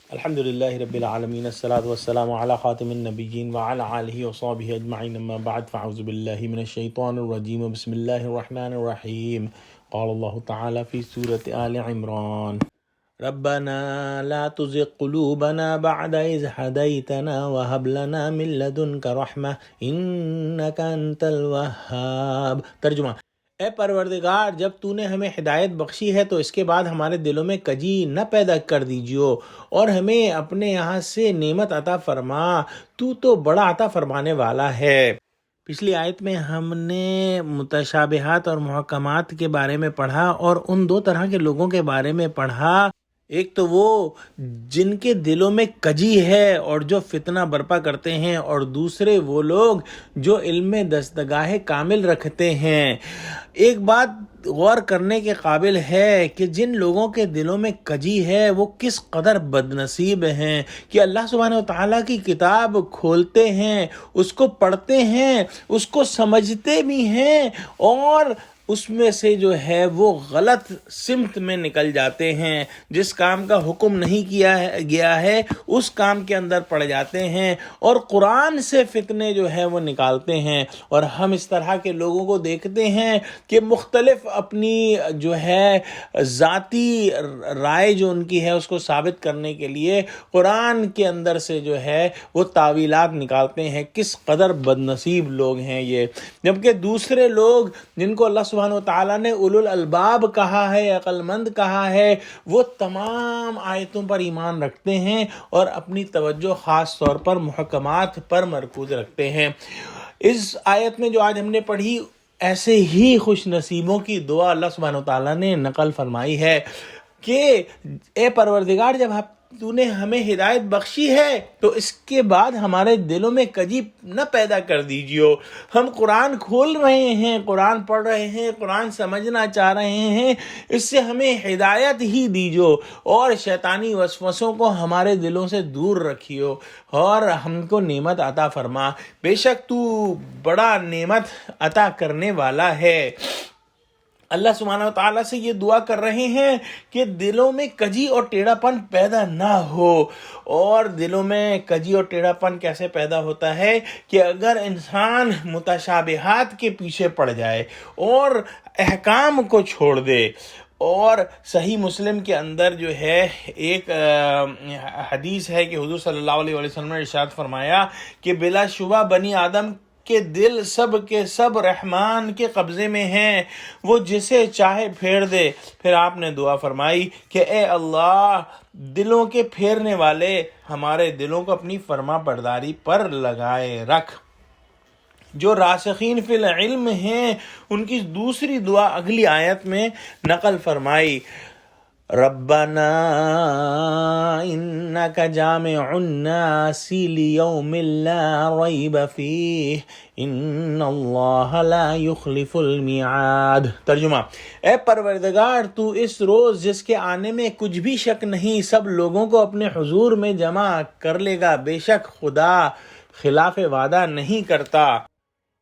الحمد للہ رب العالمین الصلاۃ والسلام علی خاتم النبیین وعلی آلہ وصحبہ اجمعین اما بعد فاعوذ باللہ من الشیطان الرجیم بسم اللہ الرحمن الرحیم قال اللہ تعالی فی سورۃ آل عمران ربنا لا تزغ قلوبنا بعد إذ هديتنا وهب لنا من لدنك رحمة إنك أنت الوهاب۔ ترجمہ: اے پروردگار، جب تو نے ہمیں ہدایت بخشی ہے تو اس کے بعد ہمارے دلوں میں کجی نہ پیدا کر دیجیو اور ہمیں اپنے یہاں سے نعمت عطا فرما، تو بڑا عطا فرمانے والا ہے۔ پچھلی آیت میں ہم نے متشابہات اور محکمات کے بارے میں پڑھا اور ان دو طرح کے لوگوں کے بارے میں پڑھا، ایک تو وہ جن کے دلوں میں کجی ہے اور جو فتنہ برپا کرتے ہیں، اور دوسرے وہ لوگ جو علم دستگاہ کامل رکھتے ہیں۔ ایک بات غور کرنے کے قابل ہے کہ جن لوگوں کے دلوں میں کجی ہے وہ کس قدر بد نصیب ہیں کہ اللہ سبحانہ وتعالیٰ کی کتاب کھولتے ہیں، اس کو پڑھتے ہیں، اس کو سمجھتے بھی ہیں، اور اس میں سے جو ہے وہ غلط سمت میں نکل جاتے ہیں، جس کام کا حکم نہیں کیا گیا ہے اس کام کے اندر پڑ جاتے ہیں، اور قرآن سے فتنے جو ہے وہ نکالتے ہیں۔ اور ہم اس طرح کے لوگوں کو دیکھتے ہیں کہ مختلف اپنی جو ہے ذاتی رائے جو ان کی ہے اس کو ثابت کرنے کے لیے قرآن کے اندر سے جو ہے وہ تعویلات نکالتے ہیں۔ کس قدر بد نصیب لوگ ہیں یہ، جبکہ دوسرے لوگ جن کو اللہ سبحانہ وتعالیٰ نے اولو الالباب کہا ہے، عقل مند کہا ہے، وہ تمام آیتوں پر ایمان رکھتے ہیں اور اپنی توجہ خاص طور پر محکمات پر مرکوز رکھتے ہیں۔ اس آیت میں جو آج ہم نے پڑھی، ایسے ہی خوش نصیبوں کی دعا اللہ سبحانہ وتعالیٰ نے نقل فرمائی ہے کہ اے پروردگار، جب تو نے ہمیں ہدایت بخشی ہے تو اس کے بعد ہمارے دلوں میں کجی نہ پیدا کر دیجیو۔ ہم قرآن کھول رہے ہیں، قرآن پڑھ رہے ہیں، قرآن سمجھنا چاہ رہے ہیں، اس سے ہمیں ہدایت ہی دیجو اور شیطانی وسوسوں کو ہمارے دلوں سے دور رکھیو اور ہم کو نعمت عطا فرما، بے شک تو بڑا نعمت عطا کرنے والا ہے۔ اللہ سبحانہ وتعالیٰ سے یہ دعا کر رہے ہیں کہ دلوں میں کجی اور ٹیڑھا پن پیدا نہ ہو۔ اور دلوں میں کجی اور ٹیڑھا پن کیسے پیدا ہوتا ہے کہ اگر انسان متشابہات کے پیچھے پڑ جائے اور احکام کو چھوڑ دے۔ اور صحیح مسلم کے اندر جو ہے ایک حدیث ہے کہ حضور صلی اللہ علیہ وسلم نے ارشاد فرمایا کہ بلا شبہ بنی آدم کہ دل سب کے سب رحمان کے قبضے میں ہیں، وہ جسے چاہے پھیر دے۔ پھر آپ نے دعا فرمائی کہ اے اللہ، دلوں کے پھیرنے والے، ہمارے دلوں کو اپنی فرما برداری پر لگائے رکھ۔ جو راسخین فی العلم ہیں ان کی دوسری دعا اگلی آیت میں نقل فرمائی، ربنا انک جامع الناس لیوم لا ریب فیہ ان اللہ لا یخلف المیعاد۔ ترجمہ: اے پروردگار، تو اس روز جس کے آنے میں کچھ بھی شک نہیں سب لوگوں کو اپنے حضور میں جمع کر لے گا، بے شک خدا خلاف وعدہ نہیں کرتا۔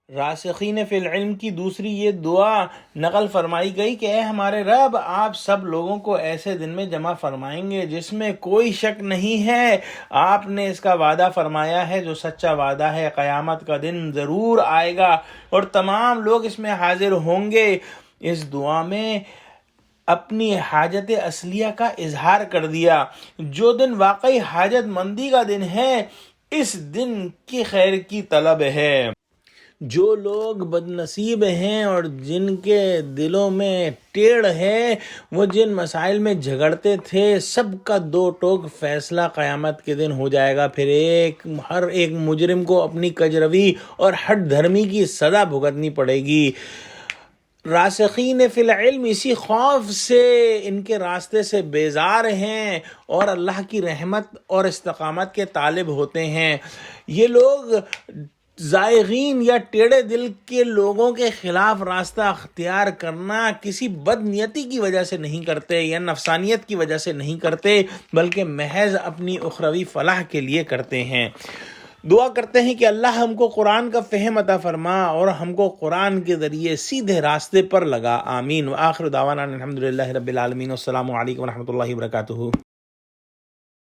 راسخین فی العلم کی دوسری یہ دعا نقل فرمائی گئی کہ اے ہمارے رب، آپ سب لوگوں کو ایسے دن میں جمع فرمائیں گے جس میں کوئی شک نہیں ہے، آپ نے اس کا وعدہ فرمایا ہے جو سچا وعدہ ہے، قیامت کا دن ضرور آئے گا اور تمام لوگ اس میں حاضر ہوں گے۔ اس دعا میں اپنی حاجت اصلیہ کا اظہار کر دیا۔ جو دن واقعی حاجت مندی کا دن ہے، اس دن کی خیر کی طلب ہے۔ جو لوگ بد نصیب ہیں اور جن کے دلوں میں ٹیڑھ ہے، وہ جن مسائل میں جھگڑتے تھے، سب کا دو ٹوک فیصلہ قیامت کے دن ہو جائے گا۔ پھر ہر ایک مجرم کو اپنی کجروی اور ہٹ دھرمی کی سزا بھگتنی پڑے گی۔ راسخین فی العلم اسی خوف سے ان کے راستے سے بیزار ہیں اور اللہ کی رحمت اور استقامت کے طالب ہوتے ہیں۔ یہ لوگ زائغین یا ٹیڑھے دل کے لوگوں کے خلاف راستہ اختیار کرنا کسی بد نیتی کی وجہ سے نہیں کرتے یا نفسانیت کی وجہ سے نہیں کرتے، بلکہ محض اپنی اخروی فلاح کے لیے کرتے ہیں۔ دعا کرتے ہیں کہ اللہ ہم کو قرآن کا فہم عطا فرما اور ہم کو قرآن کے ذریعے سیدھے راستے پر لگا۔ آمین۔ وآخر دعوانا الحمدللہ رب العالمین۔ السلام علیکم ورحمۃ اللہ وبرکاتہ۔